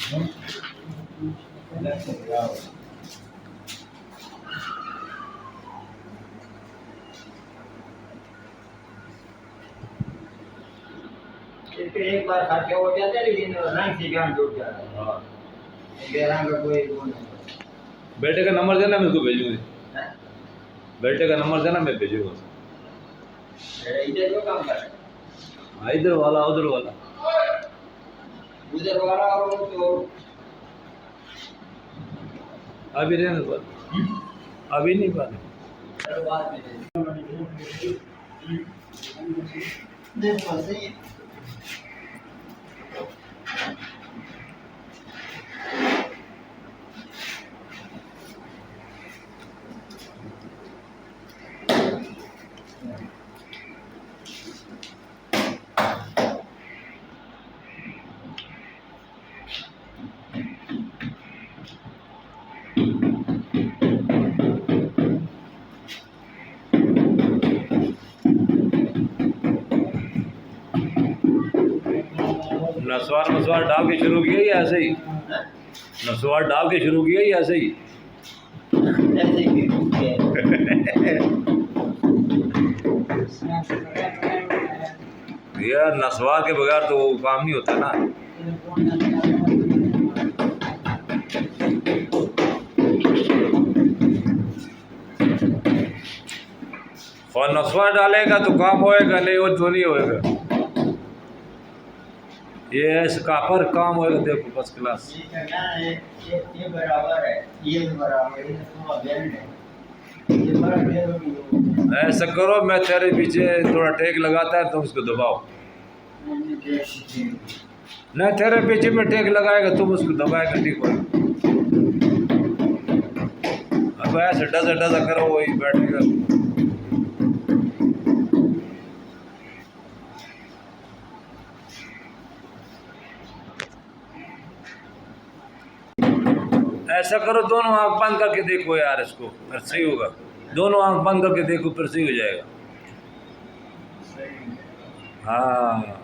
एक बार खर्चे हो जाते लेकिन रंग से जान जुड़ जाता है। हाँ, रंग का कोई वो नहीं। बेटे का नंबर देना, मेरे को भेजूंगी। बेटे का नंबर देना, मैं भेजूंगा। इधर को काम कर, हाँ, इधर वाला उधर वाला, उधर वाला और तो अभी रहने दो, अभी नहीं पाने। देखो सही नसवार डाल के शुरू किया या ऐसे ही? नसवार डाल के शुरू किया या ऐसे ही? यार नसवार के बगैर तो काम नहीं होता ना। और नसवार डालेगा तो काम होएगा, नहीं वो तो नहीं होएगा। ये इसका पर काम होएगा, देखो फर्स्ट क्लास। ये बराबर है, ये बराबर है, थोड़ा बेल्ट है, ये बराबर है। ऐसा करो, मैं तेरे पीछे थोड़ा टेक लगाता है तो उसको दबाओ। नहीं, तेरे पीछे में टेक लगाएगा तुम उसको दबाएगा, ठीक होगा। अब ऐसे डजा डजा करो, वही बैठेगा। ऐसा करो, दोनों आंख बंद करके देखो यार इसको, फिर सही होगा। दोनों आंख बंद करके देखो, फिर सही हो जाएगा। हाँ।